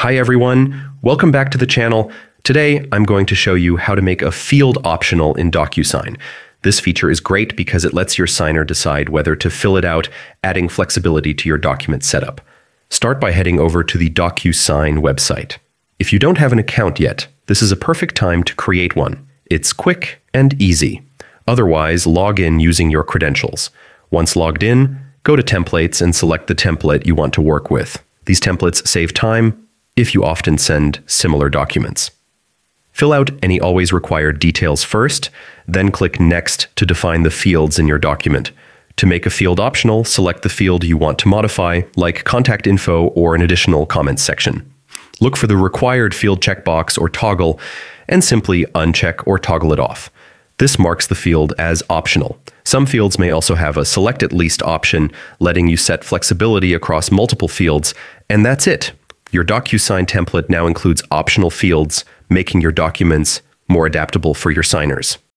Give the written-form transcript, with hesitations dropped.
Hi everyone, welcome back to the channel. Today I'm going to show you how to make a field optional in Docusign. This feature is great because it lets your signer decide whether to fill it out, adding flexibility to your document setup. Start by heading over to the Docusign website. If you don't have an account yet, this is a perfect time to create one. It's quick and easy. Otherwise, log in using your credentials. Once logged in, go to Templates and select the template you want to work with. These templates save time if you often send similar documents. Fill out any always required details first, then click Next to define the fields in your document. To make a field optional, select the field you want to modify, like contact info or an additional comments section. Look for the required field checkbox or toggle and simply uncheck or toggle it off. This marks the field as optional. Some fields may also have a select at least option, letting you set flexibility across multiple fields, and that's it. Your Docusign template now includes optional fields, making your documents more adaptable for your signers.